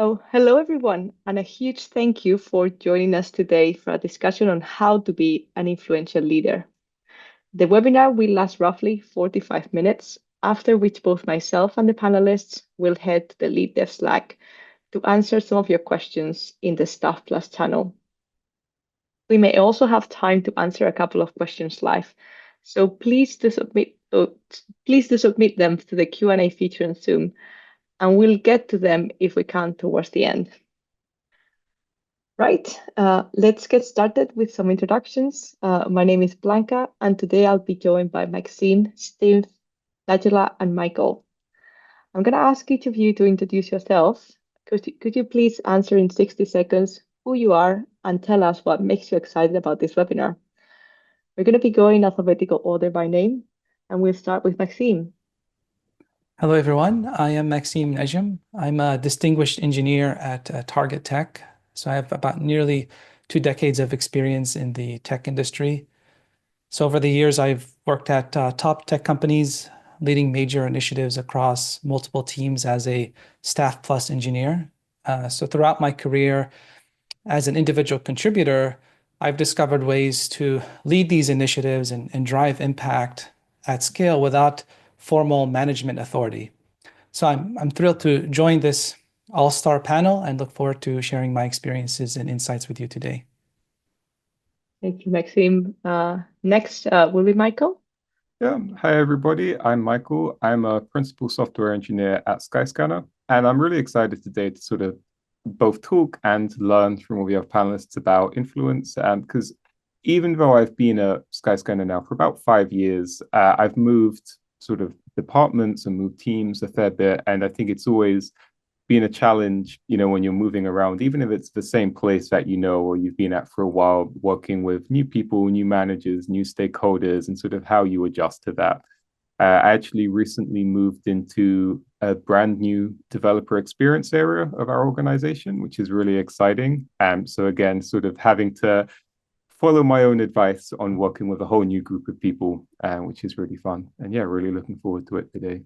Oh, hello everyone, and a huge thank you for joining us today for a discussion on how to be an influential leader. The webinar will last roughly 45 minutes, after which both myself and the panelists will head to the Lead Dev Slack to answer some of your questions in the Staff Plus channel. We may also have time to answer a couple of questions live, so please do submit them to the Q&A feature in Zoom, and we'll get to them if we can towards the end. Right, let's get started with some introductions. My name is Blanca, and today I'll be joined by Maxime, Steve, Najla, and Michael. I'm going to ask each of you to introduce yourself. Could you please answer in 60 seconds who you are and tell us what makes you excited about this webinar? We're going to be going alphabetical order by name, and we'll start with Maxime. Hello, everyone. I am Maxime Najm. I'm a distinguished engineer at Target Tech. So I have about nearly 2 decades of experience in the tech industry. So over the years, I've worked at top tech companies, leading major initiatives across multiple teams as a staff plus engineer. So throughout my career as an individual contributor, I've discovered ways to lead these initiatives and drive impact at scale without formal management authority. So I'm thrilled to join this all-star panel and look forward to sharing my experiences and insights with you today. Thank you, Maxime. Next will be Michael. Yeah, hi everybody. I'm Michael. I'm a principal software engineer at Skyscanner, and I'm really excited today to sort of both talk and learn from all the other panelists about influence. Because even though I've been at Skyscanner now for about 5 years, I've moved sort of departments and moved teams a fair bit, and I think it's always been a challenge, when you're moving around, even if it's the same place that or you've been at for a while, working with new people, new managers, new stakeholders, and sort of how you adjust to that. I actually recently moved into a brand new developer experience area of our organization, which is really exciting. So again, sort of having to follow my own advice on working with a whole new group of people, which is really fun. And yeah, really looking forward to it today.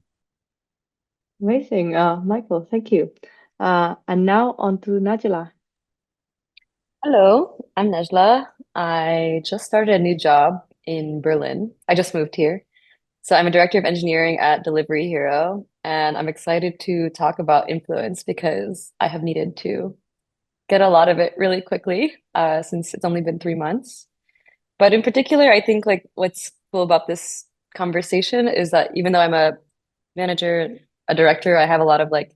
Amazing, Michael, thank you. And now on to Najla. Hello, I'm Najla. I just started a new job in Berlin. I just moved here. So I'm a director of engineering at Delivery Hero, and I'm excited to talk about influence because I have needed to get a lot of it really quickly, since it's only been 3 months. But in particular, I think like what's cool about this conversation is that even though I'm a manager, a director, I have a lot of like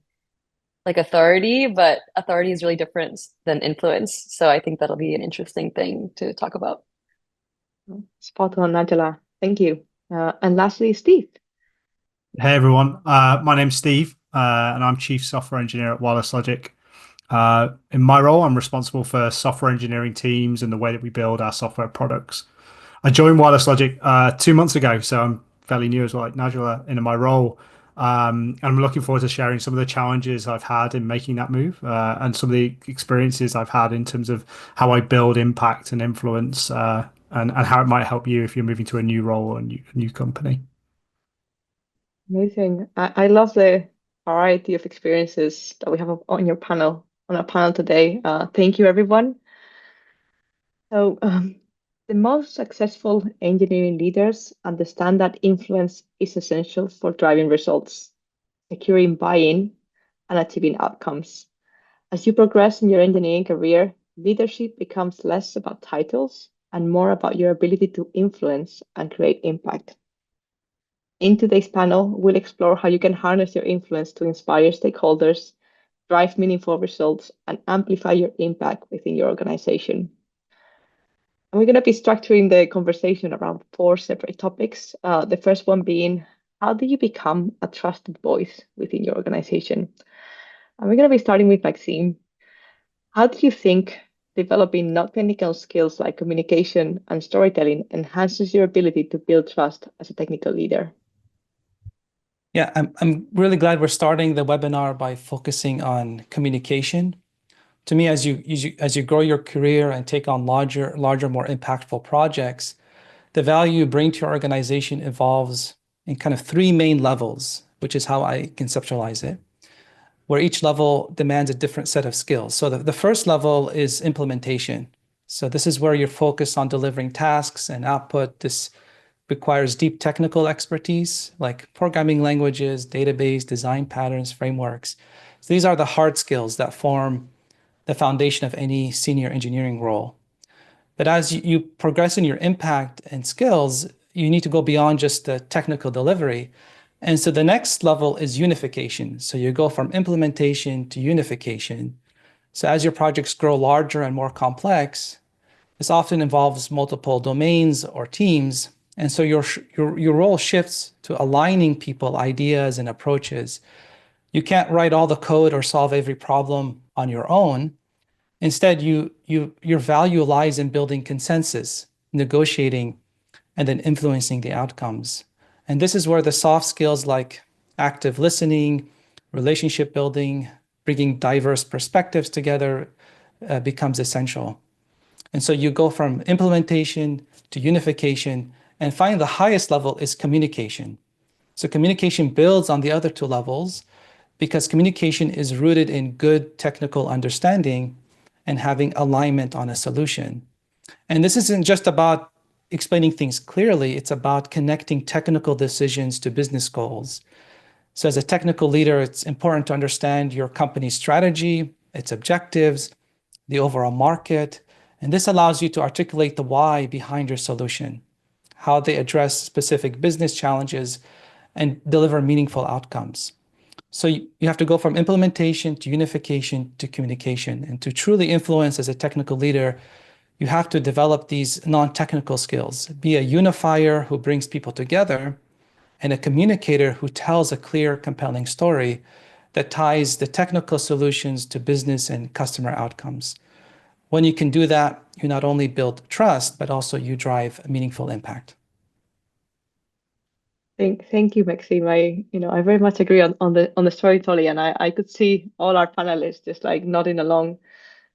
authority, but authority is really different than influence. So I think that'll be an interesting thing to talk about. Spot on, Najla. Thank you. And lastly, Steve. Hey everyone, my name's Steve, and I'm Chief Software Engineer at Wireless Logic. In my role, I'm responsible for software engineering teams and the way that we build our software products. I joined Wireless Logic 2 months ago, so I'm fairly new as well, like Najla, in my role. And I'm looking forward to sharing some of the challenges I've had in making that move, and some of the experiences I've had in terms of how I build impact and influence, and how it might help you if you're moving to a new role or a new company. Amazing. I love the variety of experiences that we have on our panel today. Thank you, everyone. So, the most successful engineering leaders understand that influence is essential for driving results, securing buy-in, and achieving outcomes. As you progress in your engineering career, leadership becomes less about titles and more about your ability to influence and create impact. In today's panel, we'll explore how you can harness your influence to inspire stakeholders, drive meaningful results, and amplify your impact within your organization. And we're going to be structuring the conversation around 4 separate topics. The first one being, how do you become a trusted voice within your organization? And we're going to be starting with Maxime. How do you think developing non-technical skills like communication and storytelling enhances your ability to build trust as a technical leader? Yeah, I'm really glad we're starting the webinar by focusing on communication. To me, as you grow your career and take on larger, more impactful projects, the value you bring to your organization evolves in kind of 3 main levels, which is how I conceptualize it. where each level demands a different set of skills. So the first level is implementation. So this is where you're focused on delivering tasks and output. This requires deep technical expertise like programming languages, database, design patterns, frameworks. So these are the hard skills that form the foundation of any senior engineering role. But as you progress in your impact and skills, you need to go beyond just the technical delivery. And so the next level is unification. So you go from implementation to unification. So as your projects grow larger and more complex, this often involves multiple domains or teams. And so your role shifts to aligning people, ideas, and approaches. You can't write all the code or solve every problem on your own. Instead, your value lies in building consensus, negotiating, and then influencing the outcomes. And this is where the soft skills like active listening, relationship building, bringing diverse perspectives together becomes essential. And so you go from implementation to unification, and finally, the highest level is communication. So communication builds on the other two levels because communication is rooted in good technical understanding and having alignment on a solution. And this isn't just about explaining things clearly, it's about connecting technical decisions to business goals. So as a technical leader, it's important to understand your company's strategy, its objectives, the overall market, and this allows you to articulate the why behind your solution, how they address specific business challenges and deliver meaningful outcomes. So you have to go from implementation to unification to communication. And to truly influence as a technical leader, you have to develop these non-technical skills, be a unifier who brings people together, and a communicator who tells a clear, compelling story that ties the technical solutions to business and customer outcomes. When you can do that, you not only build trust, but also you drive meaningful impact. Thank you, Maxime. I very much agree on the storytelling, and I could see all our panelists just like nodding along,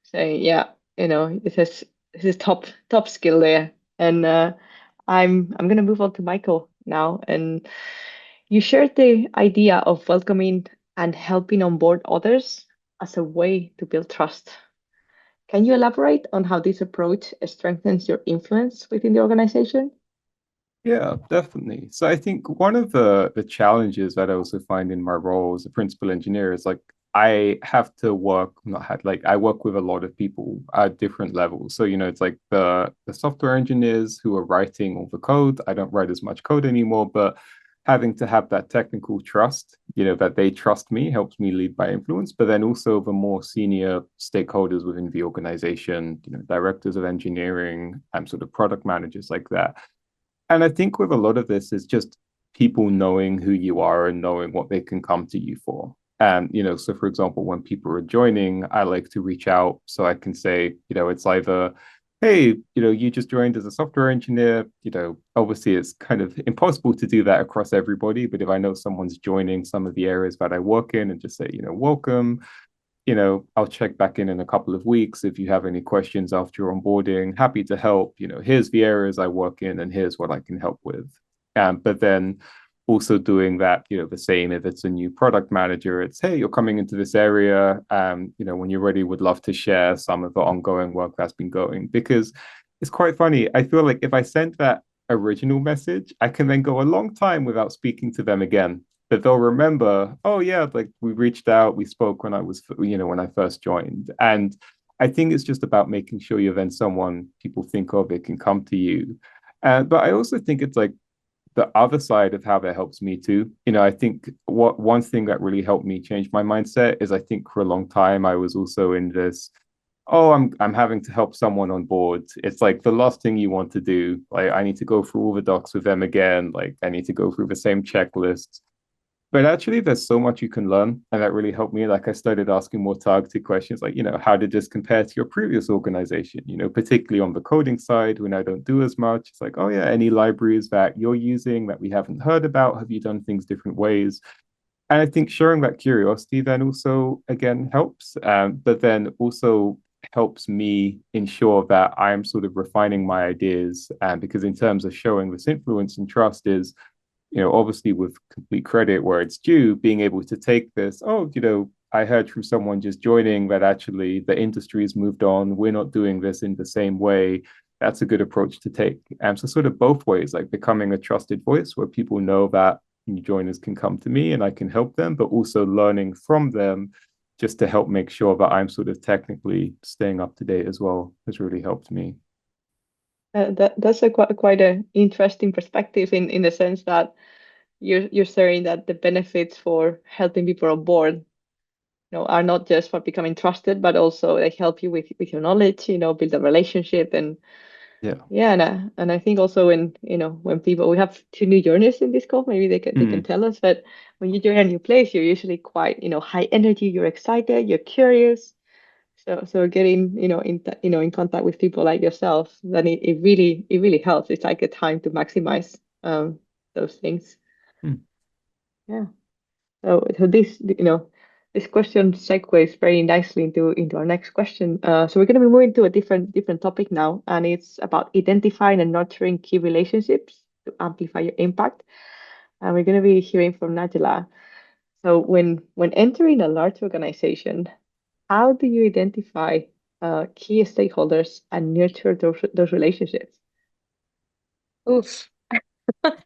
saying, yeah, this is top skill there. And I'm gonna move on to Michael now. And you shared the idea of welcoming and helping onboard others as a way to build trust. Can you elaborate on how this approach strengthens your influence within the organization? Yeah, definitely. So I think one of the challenges that I also find in my role as a principal engineer is like I have to work, not had like I work with a lot of people at different levels. So, it's like the software engineers who are writing all the code. I don't write as much code anymore, but having to have that technical trust, that they trust me helps me lead by influence. But then also the more senior stakeholders within the organization, directors of engineering and sort of product managers like that. And I think with a lot of this is just people knowing who you are and knowing what they can come to you for. And, so for example, when people are joining, I like to reach out so I can say, it's either, hey, you just joined as a software engineer, obviously it's kind of impossible to do that across everybody. But if I know someone's joining some of the areas that I work in and just say, welcome, I'll check back in a couple of weeks if you have any questions after your onboarding. Happy to help. Here's the areas I work in, and here's what I can help with. But then also doing that, the same if it's a new product manager, it's hey, you're coming into this area. When you're ready, would love to share some of the ongoing work that's been going because it's quite funny. I feel like if I sent that original message, I can then go a long time without speaking to them again that they'll remember, oh yeah, like we reached out, we spoke when I was, when I first joined. And I think it's just about making sure you're then someone people think of, it can come to you. But I also think it's like the other side of how that helps me too. I think one thing that really helped me change my mindset is I think for a long time I was also in this, oh, I'm having to help someone on board. It's like the last thing you want to do. Like I need to go through all the docs with them again. Like I need to go through the same checklists. But actually, there's so much you can learn, and that really helped me. Like, I started asking more targeted questions, like, how did this compare to your previous organization? Particularly on the coding side, when I don't do as much. It's like, oh yeah, any libraries that you're using that we haven't heard about? Have you done things different ways? And I think showing that curiosity then also again helps, but then also helps me ensure that I'm sort of refining my ideas. And because in terms of showing this influence and trust is, obviously with complete credit where it's due, being able to take this, I heard from someone just joining that actually the industry has moved on. We're not doing this in the same way. That's a good approach to take. So sort of both ways, like becoming a trusted voice where people know that new joiners can come to me and I can help them, but also learning from them just to help make sure that I'm sort of technically staying up to date as well has really helped me. That's a quite an interesting perspective in the sense that you're saying that the benefits for helping people on board, are not just for becoming trusted, but also they help you with your knowledge, build a relationship. And Yeah. yeah, and I think also when people, we have two new joiners in this call, maybe they can tell us. But when you join a new place, you're usually quite high energy, you're excited, you're curious. So getting in contact with people like yourself, then it really helps. It's like a time to maximize those things. Mm. Yeah. So this question segues very nicely into our next question. So we're going to be moving to a different topic now, and it's about identifying and nurturing key relationships to amplify your impact. And we're going to be hearing from Najla. So when entering a large organization, how do you identify key stakeholders and nurture those relationships? Oof.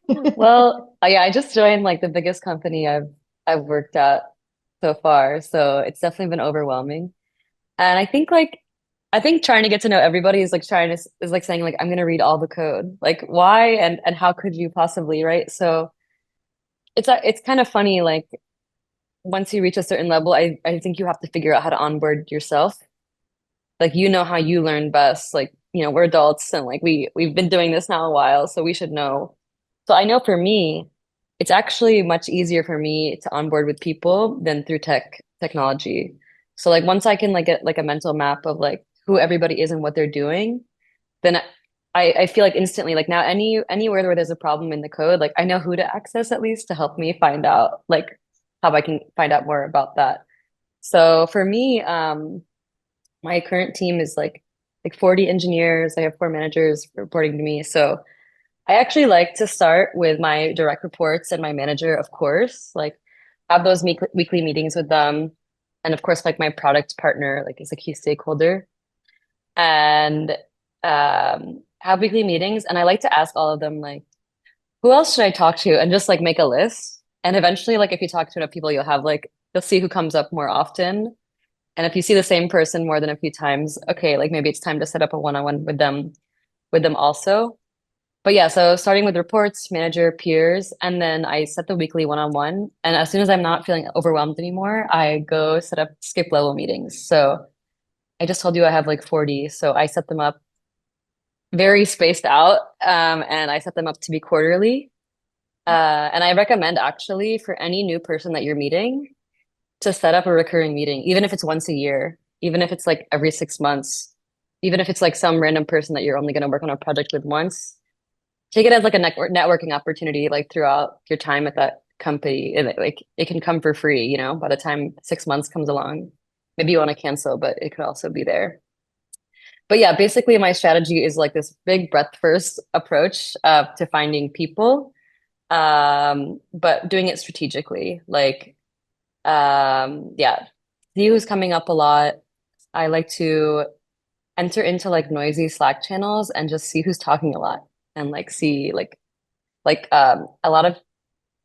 Well, yeah, I just joined like the biggest company I've worked at so far, so it's definitely been overwhelming. And I think trying to get to know everybody is like is like saying like I'm gonna read all the code. Like why and how could you possibly, right? So it's kind of funny, like once you reach a certain level, I think you have to figure out how to onboard yourself. Like how you learn best. Like, we're adults and like we've been doing this now a while, so we should know. So I know for me, it's actually much easier for me to onboard with people than through technology. So like once I can like get like a mental map of like who everybody is and what they're doing, then I feel like instantly like now anywhere where there's a problem in the code, like I know who to access at least to help me find out like how I can find out more about that. So for me, my current team is like 40 engineers. I have 4 managers reporting to me. So I actually like to start with my direct reports and my manager, of course, like have those weekly meetings with them. And of course, like my product partner, like is a key stakeholder and have weekly meetings. And I like to ask all of them, like, who else should I talk to? And just like make a list. And eventually, like if you talk to enough people, you'll see who comes up more often. And if you see the same person more than a few times, okay, like maybe it's time to set up a one-on-one with them also. But yeah, so starting with reports, manager, peers, and then I set the weekly one-on-one. And as soon as I'm not feeling overwhelmed anymore, I go set up skip level meetings. So I just told you I have like 40. So I set them up very spaced out. And I set them up to be quarterly. And I recommend actually for any new person that you're meeting to set up a recurring meeting, even if it's once a year, even if it's like every 6 months, even if it's like some random person that you're only going to work on a project with once. Take it as like a networking opportunity, like throughout your time at that company. And like it can come for free, by the time 6 months comes along. Maybe you want to cancel, but it could also be there. But yeah, basically my strategy is like this big breadth first approach to finding people, but doing it strategically. Like, yeah, see who's coming up a lot. I like to enter into like noisy Slack channels and just see who's talking a lot and like see like a lot of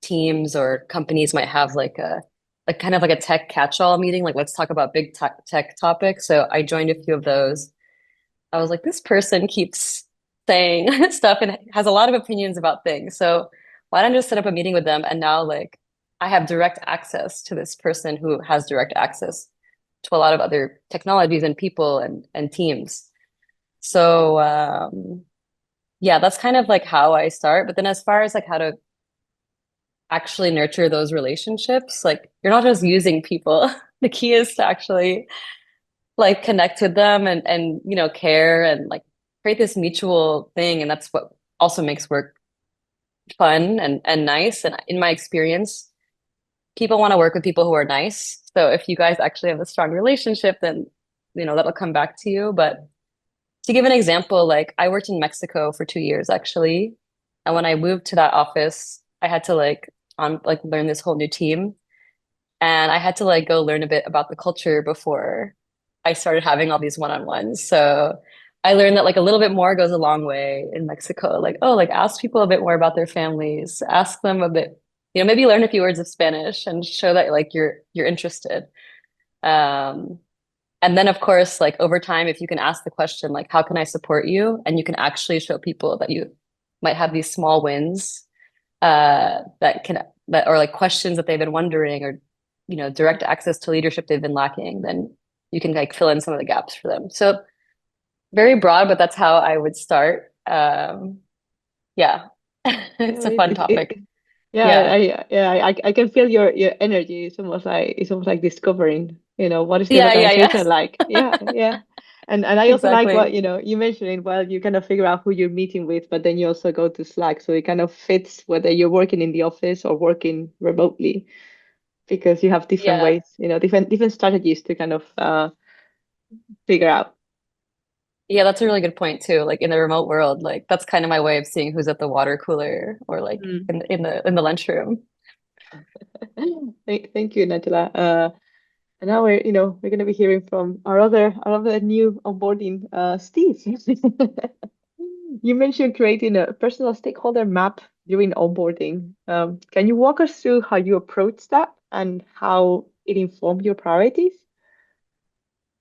teams or companies might have like kind of like a tech catch-all meeting, like let's talk about big tech topics. So I joined a few of those. I was like, this person keeps saying stuff and has a lot of opinions about things. So why don't I just set up a meeting with them? And now like I have direct access to this person who has direct access to a lot of other technologies and people and teams. So yeah, that's kind of like how I start. But then as far as like how to actually nurture those relationships, like you're not just using people. The key is to actually like connect with them and care and like create this mutual thing. And that's what also makes work fun and nice. And in my experience, people want to work with people who are nice. So if you guys actually have a strong relationship, then that'll come back to you. But to give an example, like I worked in Mexico for 2 years actually. And when I moved to that office, I had to like learn this whole new team. And I had to like go learn a bit about the culture before I started having all these one-on-ones. So I learned that like a little bit more goes a long way in Mexico. Like, oh, like ask people a bit more about their families, ask them a bit, maybe learn a few words of Spanish and show that like you're interested. Um, and then of course, like over time, if you can ask the question, like, how can I support you? And you can actually show people that you might have these small wins that or like questions that they've been wondering or direct access to leadership they've been lacking, then you can like fill in some of the gaps for them. So very broad, but that's how I would start. Yeah. Yeah, It's a fun topic. yeah, Yeah. I can feel your energy. It's almost like discovering, what is the Yeah, yeah, yeah. organization like? Yeah, yeah. And I also like what, Exactly. you mentioned, well, you kind of figure out who you're meeting with, but then you also go to Slack. So it kind of fits whether you're working in the office or working remotely, because you have different Yeah. ways, different strategies to kind of figure out. Yeah, that's a really good point too. Like in the remote world, like that's kind of my way of seeing who's at the water cooler or like Mm. in the lunchroom. Thank you, Najla. And now we're going to be hearing from our other new onboarding, Steve. You mentioned creating a personal stakeholder map during onboarding. Can you walk us through how you approach that and how it informed your priorities?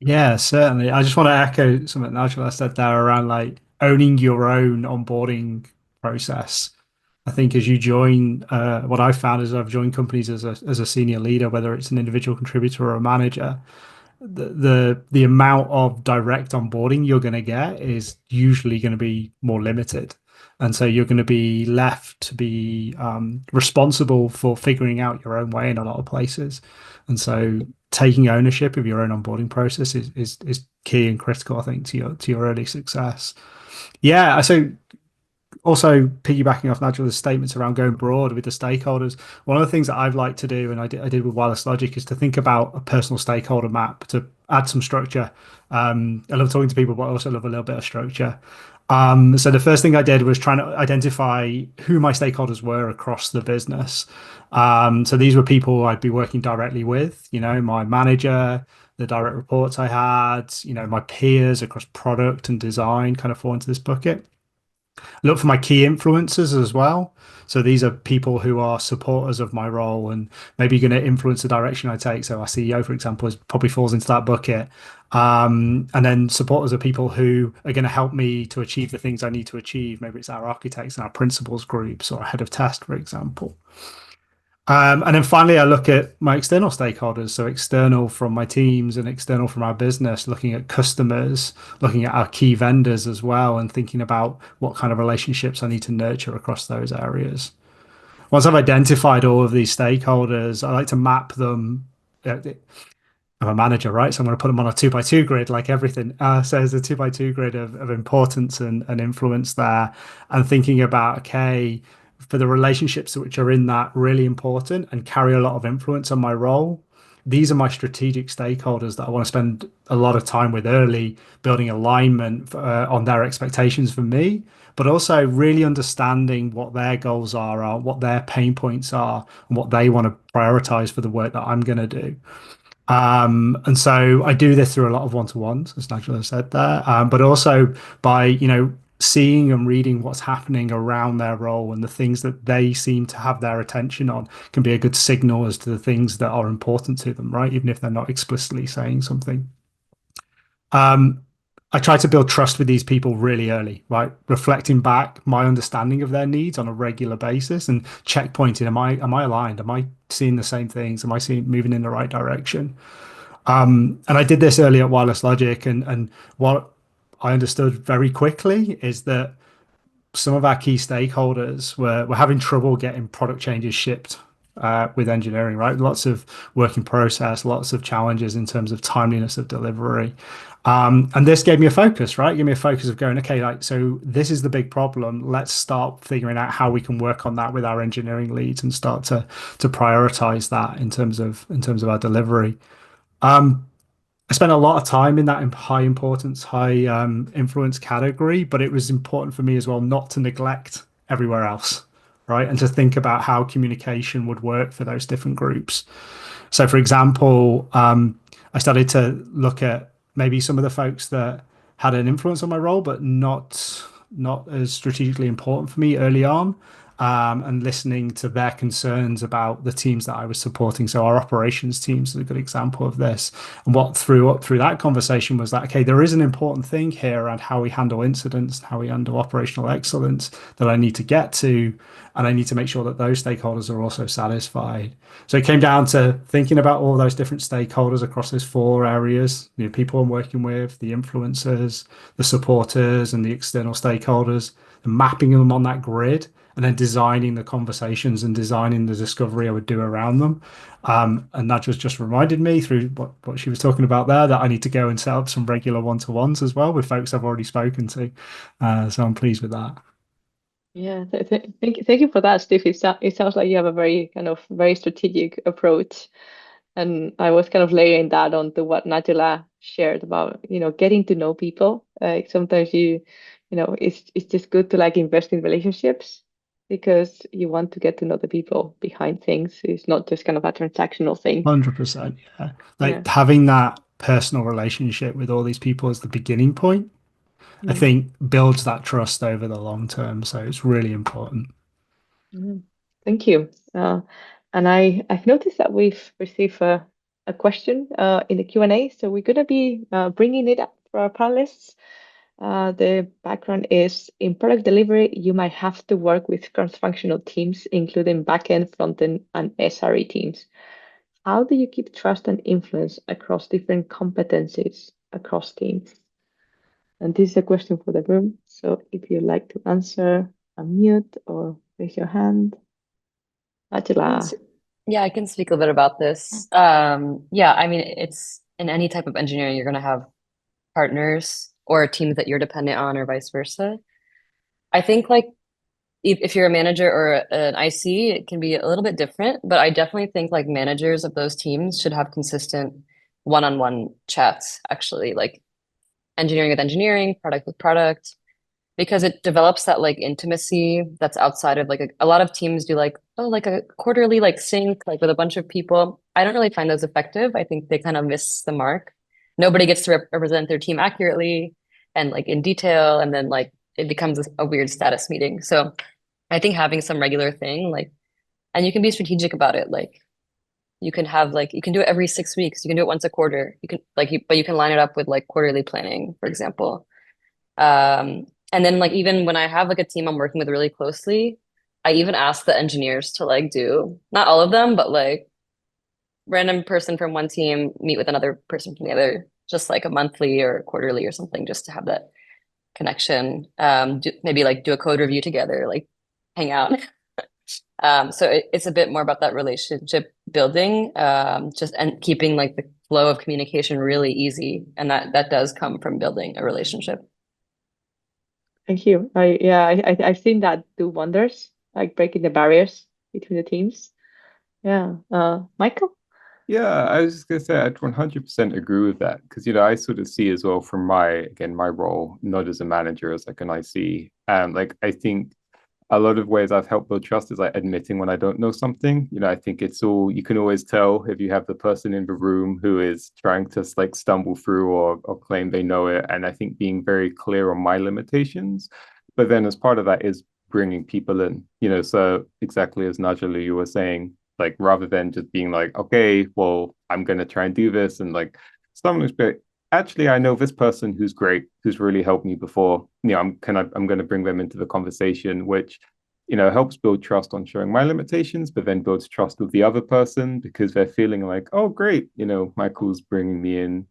Yeah, certainly. I just want to echo something Nigel said there around like owning your own onboarding process. I think as you join, what I've found is I've joined companies as a senior leader, whether it's an individual contributor or a manager, the amount of direct onboarding you're going to get is usually going to be more limited. And so you're going to be left to be responsible for figuring out your own way in a lot of places. And so taking ownership of your own onboarding process is key and critical, I think, to your early success. Yeah, so also piggybacking off Nigel's statements around going broad with the stakeholders, one of the things that I've liked to do, and I did with Wireless Logic, is to think about a personal stakeholder map to add some structure. I love talking to people, but I also love a little bit of structure. So the first thing I did was trying to identify who my stakeholders were across the business. So these were people I'd be working directly with, my manager, the direct reports I had, my peers across product and design kind of fall into this bucket. Look for my key influencers as well. So these are people who are supporters of my role and maybe going to influence the direction I take. So our CEO, for example, probably falls into that bucket. And then supporters are people who are going to help me to achieve the things I need to achieve. Maybe it's our architects and our principals groups or a head of test, for example. And then finally, I look at my external stakeholders, so external from my teams and external from our business, looking at customers, looking at our key vendors as well, and thinking about what kind of relationships I need to nurture across those areas. Once I've identified all of these stakeholders, I like to map them. I'm a manager, right? So I'm going to put them on a 2 by 2 grid, like everything. So there's a 2 by 2 grid of importance and influence there, and thinking about, okay, for the relationships which are in that really important and carry a lot of influence on my role, these are my strategic stakeholders that I want to spend a lot of time with early, building alignment on their expectations for me, but also really understanding what their goals are, what their pain points are, and what they want to prioritize for the work that I'm going to do. And so I do this through a lot of one-to-ones, as Nigel has said there, but also by, seeing and reading what's happening around their role and the things that they seem to have their attention on can be a good signal as to the things that are important to them, right? Even if they're not explicitly saying something. Um, I try to build trust with these people really early, right? Reflecting back my understanding of their needs on a regular basis and checkpointing, am I aligned? Am I seeing the same things? Am I seeing moving in the right direction? And I did this early at Wireless Logic, and what I understood very quickly is that some of our key stakeholders were having trouble getting product changes shipped with engineering, right? Lots of work in process, lots of challenges in terms of timeliness of delivery. And this gave me a focus, right? Gave me a focus of going, okay, like, so this is the big problem. Let's start figuring out how we can work on that with our engineering leads and start to prioritize that in terms of our delivery. I spent a lot of time in that high importance, high influence category, but it was important for me as well not to neglect everywhere else. right? And to think about how communication would work for those different groups. So, for example, I started to look at maybe some of the folks that had an influence on my role, but not as strategically important for me early on, and listening to their concerns about the teams that I was supporting. So our operations teams is a good example of this. And what threw up through that conversation was that, okay, there is an important thing here around how we handle incidents and how we handle operational excellence that I need to get to. And I need to make sure that those stakeholders are also satisfied. So it came down to thinking about all those different stakeholders across those four areas, people I'm working with, the influencers, the supporters, and the external stakeholders, and mapping them on that grid, and then designing the conversations and designing the discovery I would do around them. And that just reminded me through what she was talking about there that I need to go and set up some regular one-to-ones as well with folks I've already spoken to. So I'm pleased with that. Yeah, thank you for that, Steve. It sounds like you have a very kind of very strategic approach. And I was kind of layering that onto what Najla shared about, getting to know people. Like sometimes it's just good to like invest in relationships because you want to get to know the people behind things. It's not just kind of a transactional thing. 100%. Yeah. Yeah. Like having that personal relationship with all these people as the beginning point, I Mm, think builds that trust over the long term. So it's really important. Thank you. And I've noticed that we've received a question in the Q&A, so we're going to be bringing it up for our panelists. The background is in product delivery, you might have to work with cross-functional teams, including backend, frontend, and SRE teams. How do you keep trust and influence across different competencies across teams? And this is a question for the room. So if you'd like to answer, unmute or raise your hand. Atila. Yeah, I can speak a bit about this. Yeah, I mean, it's in any type of engineering, you're going to have partners or teams that you're dependent on, or vice versa. I think like if you're a manager or an IC, it can be a little bit different, but I definitely think like managers of those teams should have consistent one-on-one chats, actually, like engineering with engineering, product with product, because it develops that like intimacy that's outside of like a lot of teams do like, oh, like a quarterly like sync, like with a bunch of people. I don't really find those effective. I think they kind of miss the mark. Nobody gets to represent their team accurately and like in detail, and then like it becomes a weird status meeting. So I think having some regular thing, like, and you can be strategic about it. Like you can have like, you can do it every 6 weeks. You can do it once a quarter. You can like, but you can line it up with like quarterly planning, for example. And then like, even when I have like a team I'm working with really closely, I even ask the engineers to like do, not all of them, but like random person from one team meet with another person from the other, just like a monthly or quarterly or something, just to have that connection. Maybe like do a code review together, like hang out. So it's a bit more about that relationship building, just and keeping like the flow of communication really easy, and that does come from building a relationship. Thank you. I've seen that do wonders, like breaking the barriers between the teams. Yeah. Michael? Yeah, I was just gonna say I'd 100% agree with that because I sort of see as well from my role, not as a manager, as like an IC. Like I think a lot of ways I've helped build trust is like admitting when I don't know something. I think it's all you can always tell if you have the person in the room who is trying to like stumble through or claim they know it. And I think being very clear on my limitations, but then as part of that is bringing people in. So exactly as Najala you were saying, like rather than just being like, okay, well, I'm gonna try and do this and like someone who's actually I know this person who's great, who's really helped me before. I'm going to bring them into the conversation, which helps build trust on showing my limitations, but then builds trust with the other person because they're feeling like, oh, great, Michael's bringing me in,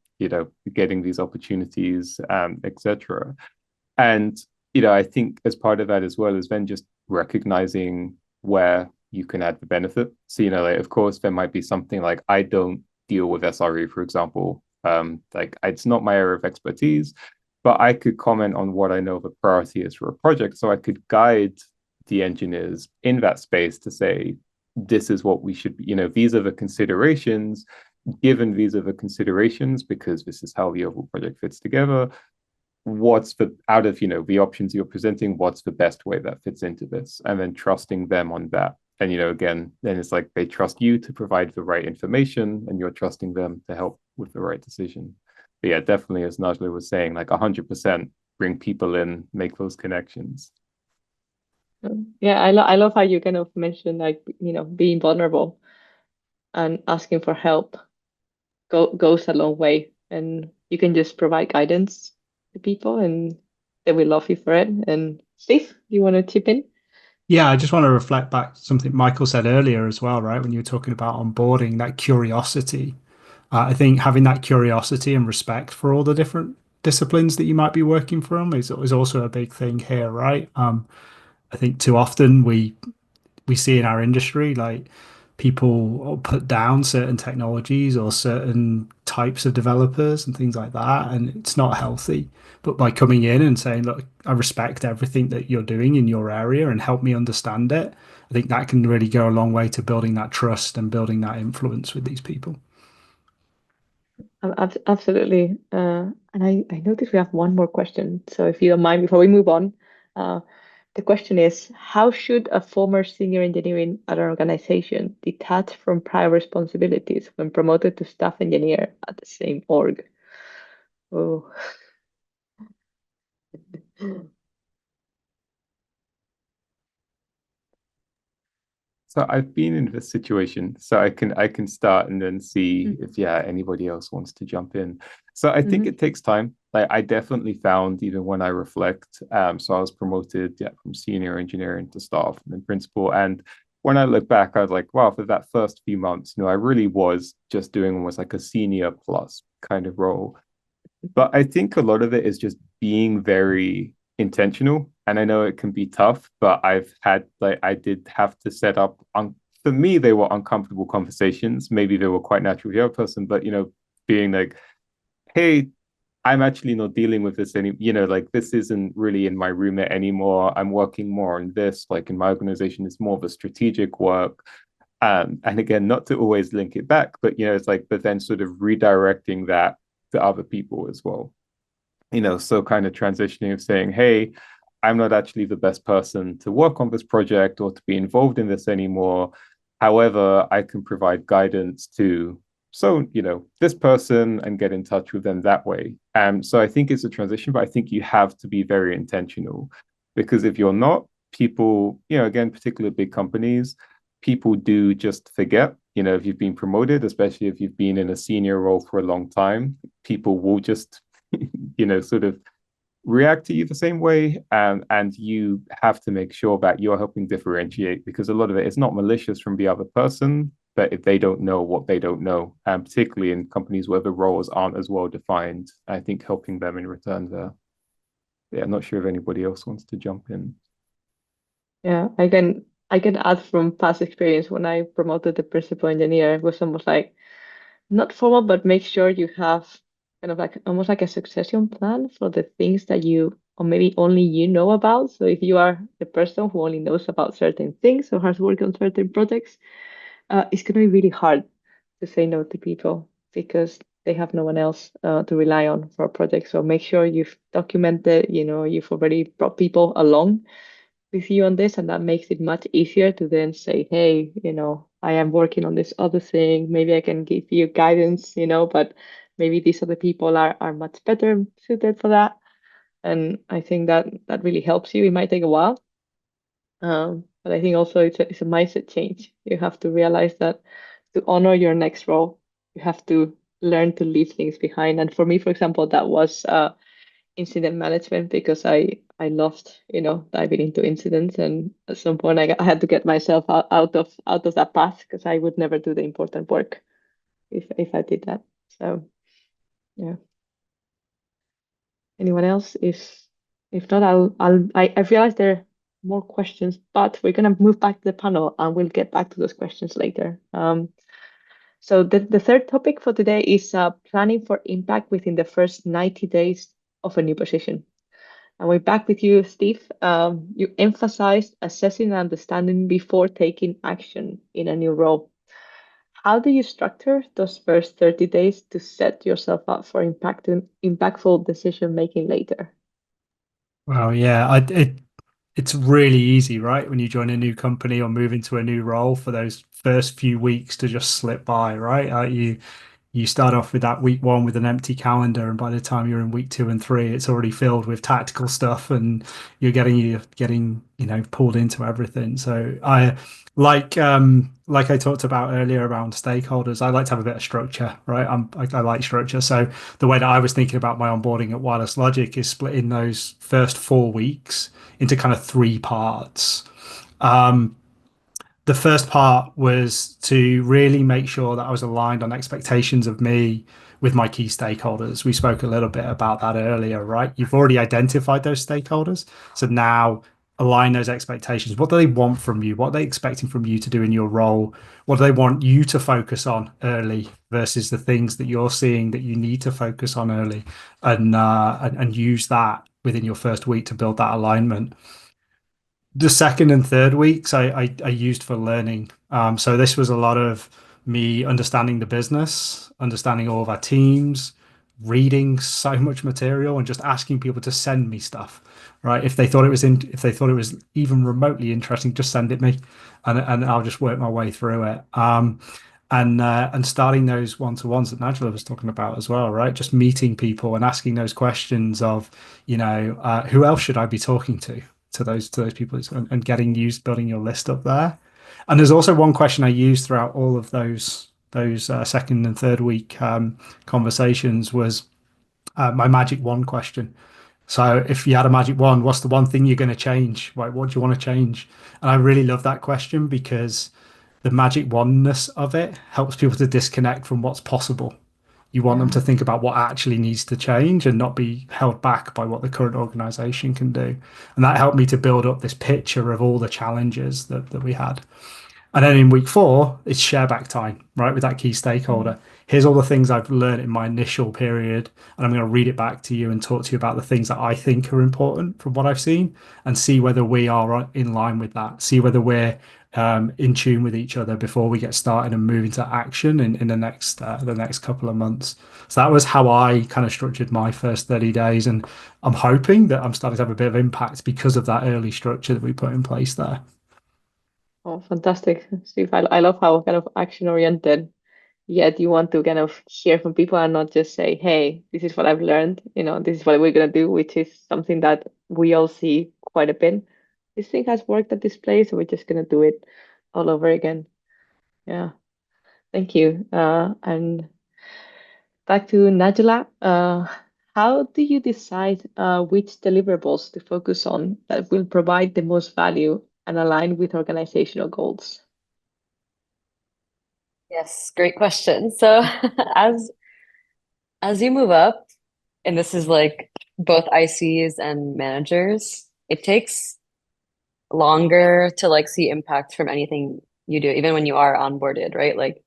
getting these opportunities, etc. And I think as part of that as well is then just recognizing where you can add the benefit. So like of course there might be something like I don't deal with SRE, for example. Like it's not my area of expertise, but I could comment on what I know the priority is for a project. So I could guide the engineers in that space to say, this is what we should be, these are the considerations, given these are the considerations, because this is how the overall project fits together. what's the out of the options you're presenting, what's the best way that fits into this, and then trusting them on that. And again, then it's like they trust you to provide the right information, and you're trusting them to help with the right decision. But yeah, definitely, as Najla was saying, like 100% bring people in, make those connections. Yeah, I love how you kind of mentioned like being vulnerable and asking for help goes a long way, and you can just provide guidance to people, and they will love you for it. And Steve, you want to chip in? Yeah, I just want to reflect back to something Michael said earlier as well, right? When you were talking about onboarding, that curiosity. I think having that curiosity and respect for all the different disciplines that you might be working from is also a big thing here, right? I think too often we see in our industry like people put down certain technologies or certain types of developers and things like that, and it's not healthy. But by coming in and saying, look, I respect everything that you're doing in your area and help me understand it, I think that can really go a long way to building that trust and building that influence with these people. Absolutely. And I noticed we have one more question. So if you don't mind, before we move on, uh, the question is, how should a former senior engineer at an organization detach from prior responsibilities when promoted to staff engineer at the same org? Oh. So I've been in this situation, so I can start and then see Mm. if anybody else wants to jump in. So I think Mhm. it takes time. Like I definitely found even when I reflect, so I was promoted from senior engineering to staff and then principal. And when I look back, I was like, wow, for that first few months, I really was just doing almost like a senior plus kind of role. But I think a lot of it is just being very intentional. And I know it can be tough, but I did have to set up for me, they were uncomfortable conversations. Maybe they were quite natural for the other person, but being like, hey, I'm actually not dealing with this like this isn't really in my remit anymore. I'm working more on this. Like in my organization, it's more of a strategic work. And again, not to always link it back, but it's like, but then sort of redirecting that to other people as well. So kind of transitioning of saying, hey, I'm not actually the best person to work on this project or to be involved in this anymore. However, I can provide guidance to this person and get in touch with them that way. So I think it's a transition, but I think you have to be very intentional because if you're not, people, again, particularly big companies, people do just forget. If you've been promoted, especially if you've been in a senior role for a long time, people will just sort of react to you the same way. And you have to make sure that you're helping differentiate because a lot of it is not malicious from the other person, but if they don't know what they don't know, and particularly in companies where the roles aren't as well defined, I think helping them in return there. Yeah, not sure if anybody else wants to jump in. Yeah, I can add from past experience when I promoted the principal engineer, it was almost like not formal, but make sure you have kind of like almost like a succession plan for the things that you or maybe only you know about. So if you are the person who only knows about certain things or has worked on certain projects, it's going to be really hard to say no to people because they have no one else to rely on for a project. So make sure you've documented, you've already brought people along with you on this, and that makes it much easier to then say, hey, I am working on this other thing. Maybe I can give you guidance, but maybe these other people are much better suited for that. And I think that really helps you. It might take a while, but I think also it's a mindset change. You have to realize that to honor your next role, you have to learn to leave things behind. And for me, for example, that was incident management because I loved diving into incidents, and at some point I had to get myself out of that path because I would never do the important work if I did that. So yeah, anyone else? If not, I realize there are more questions, but we're gonna move back to the panel and we'll get back to those questions later. So the third topic for today is planning for impact within the first 90 days of a new position. And we're back with you, Steve. You emphasized assessing and understanding before taking action in a new role. How do you structure those first 30 days to set yourself up for impactful decision making later? Well, yeah, it's really easy, right? When you join a new company or move into a new role for those first few weeks to just slip by, right? You start off with that week one with an empty calendar, and by the time you're in week two and three, it's already filled with tactical stuff, and you're getting pulled into everything. So I like I talked about earlier around stakeholders. I like to have a bit of structure, right? I like structure. So the way that I was thinking about my onboarding at Wireless Logic is splitting those first 4 weeks into kind of three parts. Um, the first part was to really make sure that I was aligned on expectations of me with my key stakeholders. We spoke a little bit about that earlier, right? You've already identified those stakeholders. So now align those expectations. What do they want from you? What are they expecting from you to do in your role? What do they want you to focus on early versus the things that you're seeing that you need to focus on early, and use that within your first week to build that alignment. The second and third weeks I used for learning. So this was a lot of me understanding the business, understanding all of our teams, reading so much material, and just asking people to send me stuff. Right? If they thought it was even remotely interesting, just send it me, and I'll just work my way through it. And starting those one-to-ones that Nigel was talking about as well, right? Just meeting people and asking those questions of, who else should I be talking to those people, and getting used building your list up there. And there's also one question I used throughout all of those second and third week conversations was my magic wand question. So if you had a magic wand, what's the one thing you're going to change? What do you want to change? And I really love that question because the magic wandness of it helps people to disconnect from what's possible. You want them Yeah. to think about what actually needs to change and not be held back by what the current organization can do. And that helped me to build up this picture of all the challenges that we had. And then in week four, it's share back time, right? With that key stakeholder. Here's all the things I've learned in my initial period. And I'm going to read it back to you and talk to you about the things that I think are important from what I've seen, and see whether we are in line with that. See whether we're in tune with each other before we get started and move into action in the next couple of months. So that was how I kind of structured my first 30 days. And I'm hoping that I'm starting to have a bit of impact because of that early structure that we put in place there. Oh, fantastic, Steve. I love how kind of action oriented, yet you want to kind of hear from people and not just say, hey, this is what I've learned, this is what we're gonna do, which is something that we all see quite a bit. This thing has worked at this place, so we're just gonna do it all over again. Yeah, thank you. And back to Najla. How do you decide which deliverables to focus on that will provide the most value and align with organizational goals? Yes, great question. So as as you move up, and this is like both ICs and managers, it takes longer to like see impact from anything you do, even when you are onboarded, right? Like,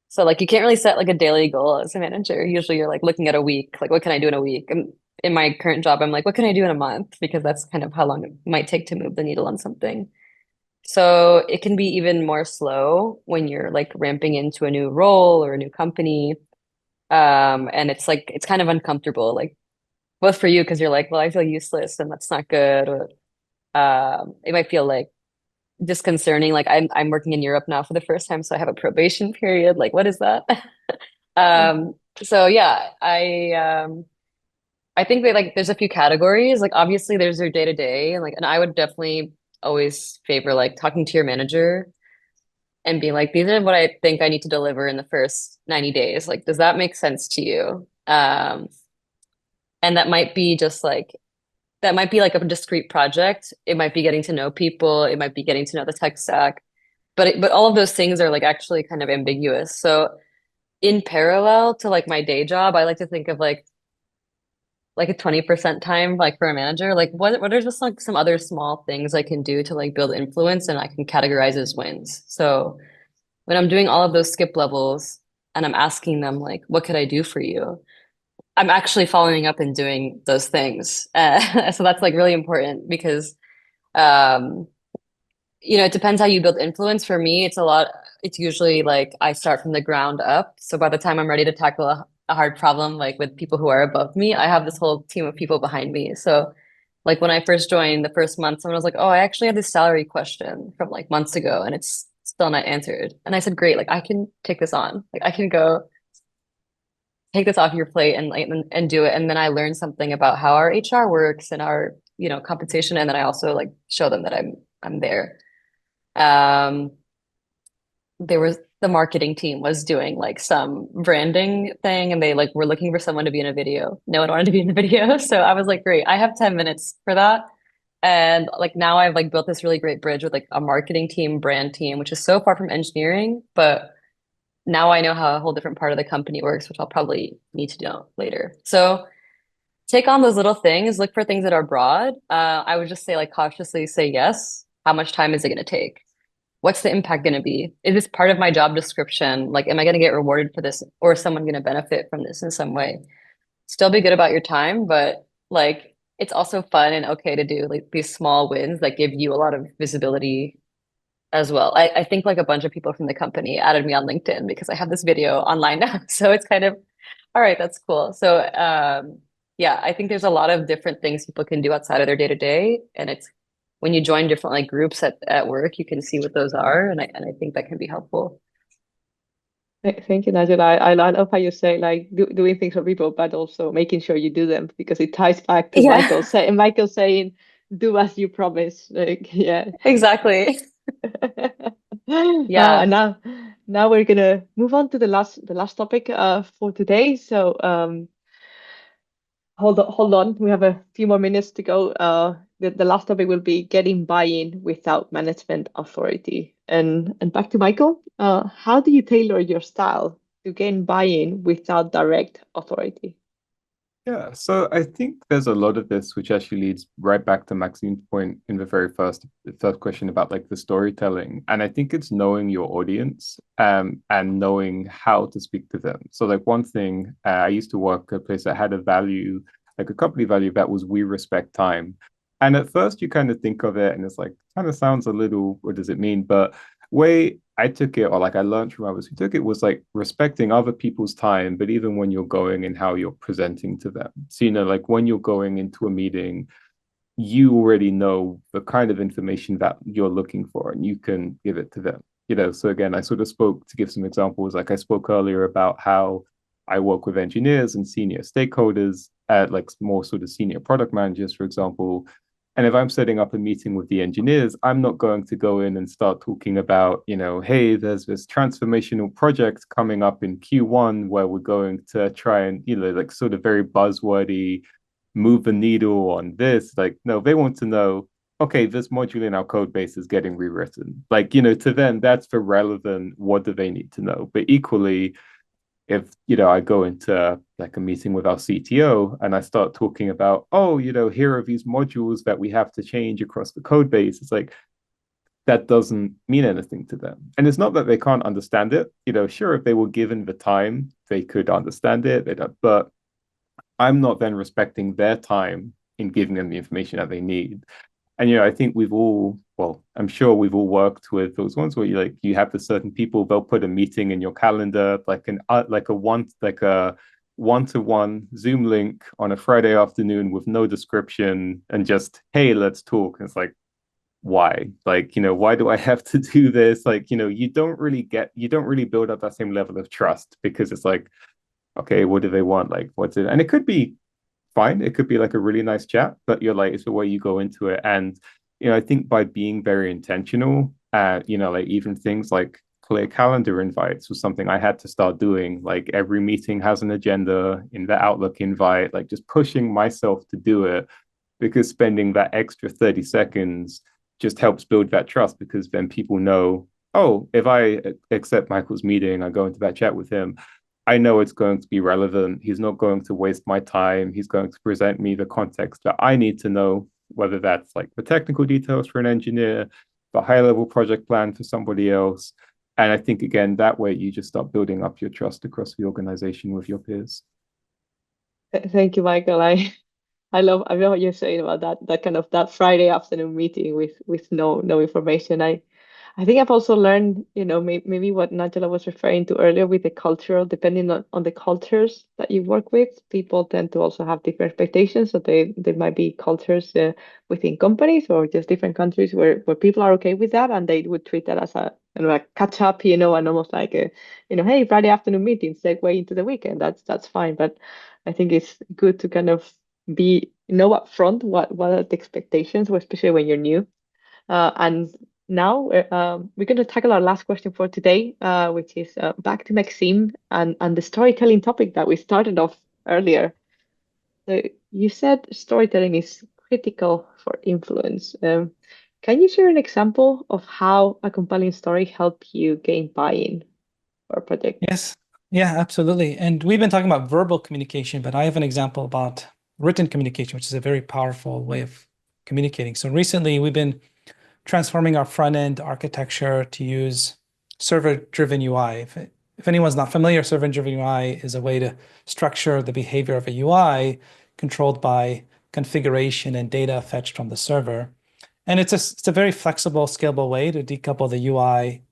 so like you can't really set like a daily goal as a manager. Usually you're like looking at a week, like what can I do in a week? And in my current job, I'm like, what can I do in a month? Because that's kind of how long it might take to move the needle on something. So it can be even more slow when you're like ramping into a new role or a new company. And it's like it's kind of uncomfortable, like both for you because you're like, well, I feel useless and that's not good. Or it might feel like disconcerting. Like I'm working in Europe now for the first time, so I have a probation period. Like, what is that? So yeah, I think that like there's a few categories. Like obviously there's your day to day, and like and I would definitely always favor like talking to your manager and being like, these are what I think I need to deliver in the first 90 days. Like, does that make sense to you? And that might be just like that might be like a discrete project. It might be getting to know people. It might be getting to know the tech stack. But all of those things are like actually kind of ambiguous. So in parallel to like my day job, I like to think of like a 20% time like for a manager. Like what are just like some other small things I can do to like build influence and I can categorize as wins. So when I'm doing all of those skip levels and I'm asking them like, what could I do for you? I'm actually following up and doing those things. So that's like really important because um it depends how you build influence. For me, it's usually like I start from the ground up. So by the time I'm ready to tackle a hard problem, like with people who are above me, I have this whole team of people behind me. So like when I first joined the first month, someone was like, "Oh, I actually had this salary question from like months ago and it's still not answered." And I said, "Great, like I can take this on. Like I can go take this off your plate and like and do it." And then I learned something about how our HR works and our, compensation. And then I also like show them that I'm there. Um, there was the marketing team was doing like some branding thing and they like were looking for someone to be in a video. No one wanted to be in the video. So I was like, great, I have 10 minutes for that. And like now I've like built this really great bridge with like a marketing team, brand team, which is so far from engineering, but now I know how a whole different part of the company works, which I'll probably need to know later. So take on those little things, look for things that are broad. I would just say like cautiously say yes. How much time is it going to take? What's the impact going to be? Is this part of my job description? Like, am I going to get rewarded for this, or is someone going to benefit from this in some way? Still be good about your time, but like, it's also fun and okay to do like these small wins that give you a lot of visibility as well. I think like a bunch of people from the company added me on LinkedIn because I have this video online now. So it's kind of, all right, that's cool. So yeah, I think there's a lot of different things people can do outside of their day to day. And it's when you join different like groups at work, you can see what those are. And I think that can be helpful. Thank you, Nigel. I love how you say like doing things for people, but also making sure you do them because it ties back to Yeah, Michael saying, "Do as you promise." Like, yeah. exactly. And Yeah. now we're gonna move on to the last topic for today. So hold on. We have a few more minutes to go. The last topic will be getting buy-in without management authority. And back to Michael. How do you tailor your style to gain buy-in without direct authority? Yeah, so I think there's a lot of this which actually leads right back to Maxine's point in the first question about like the storytelling. And I think it's knowing your audience and knowing how to speak to them. So like one thing, I used to work at a place that had a value, like a company value that was we respect time. And at first you kind of think of it and it's like kind of sounds a little, what does it mean? But way I took it, or like I learned from others who took it, was like respecting other people's time, but even when you're going and how you're presenting to them. So, like when you're going into a meeting, you already know the kind of information that you're looking for and you can give it to them. So again, I sort of spoke to give some examples, like I spoke earlier about how I work with engineers and senior stakeholders at like more sort of senior product managers, for example. And if I'm setting up a meeting with the engineers, I'm not going to go in and start talking about, hey, there's this transformational project coming up in Q1 where we're going to try and, like sort of very buzzwordy move the needle on this. Like, no, they want to know, okay, this module in our code base is getting rewritten. Like, to them, that's the relevant, what do they need to know? But equally, if I go into like a meeting with our CTO and I start talking about, oh, here are these modules that we have to change across the code base, it's like that doesn't mean anything to them. And it's not that they can't understand it. Sure, if they were given the time, they could understand it. But I'm not then respecting their time in giving them the information that they need. And I think we've all, well, I'm sure we've all worked with those ones where you have the certain people, they'll put a meeting in your calendar, like a one-to-one Zoom link on a Friday afternoon with no description and just, hey, let's talk. And it's like, why? Like, why do I have to do this? Like, you don't really build up that same level of trust because it's like, okay, what do they want? Like, what's it? And it could be fine. It could be like a really nice chat, but you're like, it's the way you go into it. And, I think by being very intentional, like even things like clear calendar invites was something I had to start doing. Like every meeting has an agenda in the Outlook invite, like just pushing myself to do it because spending that extra 30 seconds just helps build that trust because then people know, oh, if I accept Michael's meeting, I go into that chat with him. I know it's going to be relevant. He's not going to waste my time. He's going to present me the context that I need to know, whether that's like the technical details for an engineer, the high level project plan for somebody else. And I think, again, that way you just start building up your trust across the organization with your peers. Thank you, Michael. I love what you're saying about that kind of that Friday afternoon meeting with no information. I think I've also learned, maybe what Najala was referring to earlier with the cultural, depending on the cultures that you work with, people tend to also have different expectations. So there might be cultures within companies or just different countries where people are okay with that and they would treat that as a catch up, and almost like hey, Friday afternoon meeting, segue into the weekend. That's fine. But I think it's good to kind of be know upfront what are the expectations, especially when you're new. And now we're going to tackle our last question for today, which is back to Maxime and the storytelling topic that we started off earlier. So you said storytelling is critical for influence. Can you share an example of how a compelling story helped you gain buy-in for a project? Yes, yeah, absolutely. And we've been talking about verbal communication, but I have an example about written communication, which is a very powerful way of communicating. So recently, we've been transforming our front end architecture to use server-driven UI. If anyone's not familiar, server-driven UI is a way to structure the behavior of a UI controlled by configuration and data fetched from the server. And it's a very flexible, scalable way to decouple the UI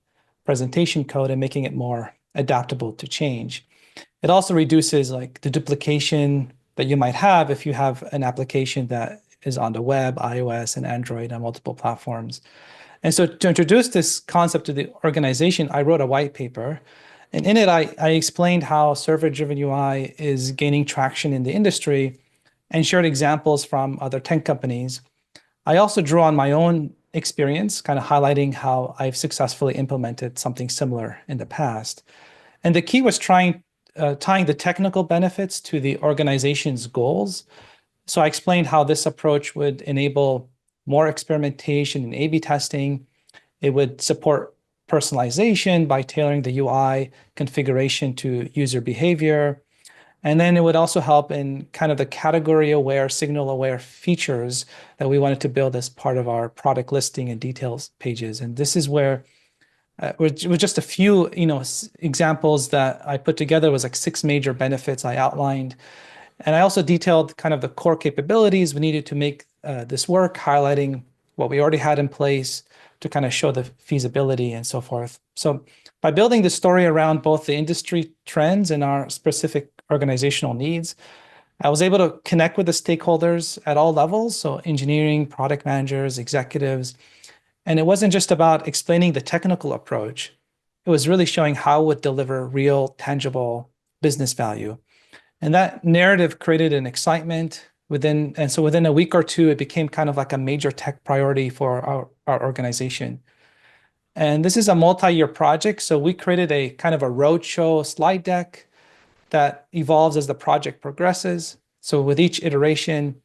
presentation code and making it more adaptable to change. It also reduces like the duplication that you might have if you have an application that is on the web, iOS and Android on multiple platforms. And so to introduce this concept to the organization, I wrote a white paper. And in it, I explained how server-driven UI is gaining traction in the industry and shared examples from other tech companies. I also drew on my own experience, kind of highlighting how I've successfully implemented something similar in the past. And the key was tying the technical benefits to the organization's goals. So I explained how this approach would enable more experimentation and A/B testing. It would support personalization by tailoring the UI configuration to user behavior. And then it would also help in kind of the category aware, signal aware features that we wanted to build as part of our product listing and details pages. And this is where with just a few, examples that I put together was like 6 major benefits I outlined. And I also detailed kind of the core capabilities we needed to make this work, highlighting what we already had in place to kind of show the feasibility and so forth. So by building the story around both the industry trends and our specific organizational needs, I was able to connect with the stakeholders at all levels, so engineering, product managers, executives. And it wasn't just about explaining the technical approach. It was really showing how it would deliver real, tangible business value. And that narrative created an excitement within a week or two, it became kind of like a major tech priority for our organization. And this is a multi-year project. So we created a kind of a roadshow slide deck that evolves as the project progresses. So with each iteration,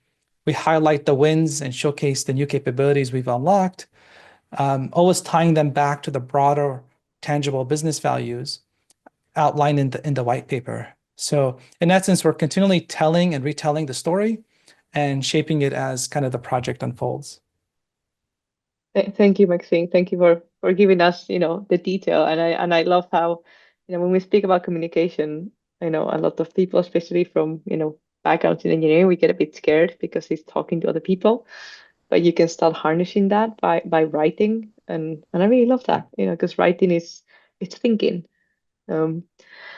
we highlight the wins and showcase the new capabilities we've unlocked, always tying them back to the broader tangible business values outlined in the white paper. So in essence, we're continually telling and retelling the story and shaping it as kind of the project unfolds. Thank you, Maxine. Thank you for giving us, the detail. And I love how, when we speak about communication, a lot of people, especially from, backgrounds in engineering, we get a bit scared because it's talking to other people. But you can start harnessing that by writing, and I really love that, because writing is it's thinking. Um,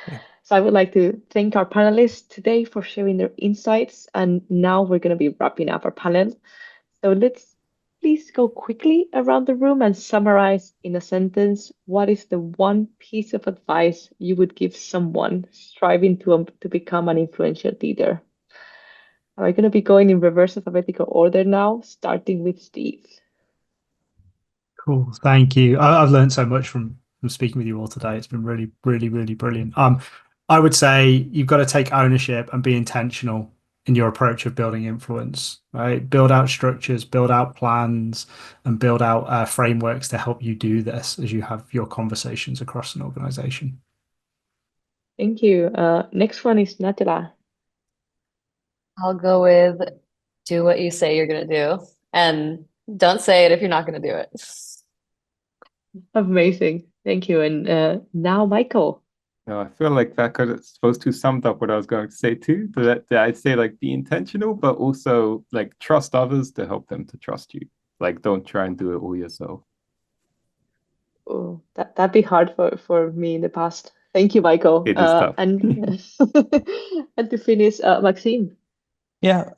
Yeah. so I would like to thank our panelists today for sharing their insights. And now we're going to be wrapping up our panel. So let's please go quickly around the room and summarize in a sentence what is the one piece of advice you would give someone striving to become an influential leader. Are we going to be going in reverse alphabetical order now, starting with Steve? Cool. Thank you. I've learned so much from speaking with you all today. It's been really, really, really brilliant. I would say you've got to take ownership and be intentional in your approach of building influence, right? Build out structures, build out plans, and build out frameworks to help you do this as you have your conversations across an organization. Thank you. Next one is Natila. I'll go with do what you say you're gonna do, and don't say it if you're not gonna do it. Amazing. Thank you. And now Michael. No, I feel like that could have supposed to summed up what I was going to say too. That I'd say like be intentional, but also like trust others to help them to trust you. Like don't try and do it all yourself. Oh, that'd be hard for me in the past. Thank you, Michael. It is tough. And and to finish, Maxime. Yeah,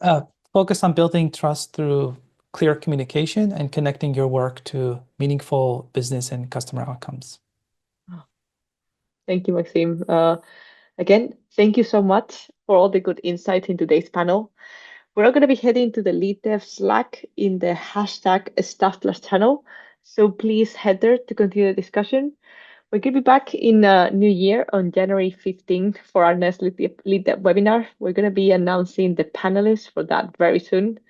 focus on building trust through clear communication and connecting your work to meaningful business and customer outcomes. Thank you, Maxime. Again, thank you so much for all the good insight in today's panel. We're all going to be heading to the Lead Dev Slack in the hashtag Staff Plus channel. So please head there to continue the discussion. We're going to be back in new year on January 15th for our next Lead Dev webinar. We're going to be announcing the panelists for that very soon.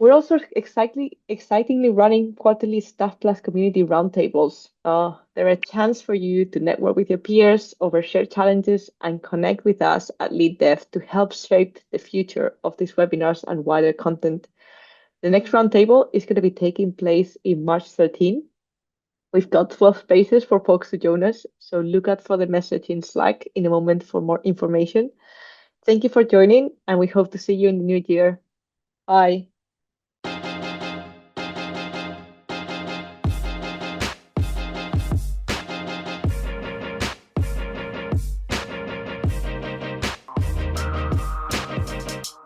We're also excitingly running quarterly Staff Plus community roundtables. They're a chance for you to network with your peers over shared challenges and connect with us at Lead Dev to help shape the future of these webinars and wider content. The next roundtable is going to be taking place in March 13. We've got 12 spaces for folks to join us, so look out for the message in Slack in a moment for more information. Thank you for joining, and we hope to see you in the new year. Bye.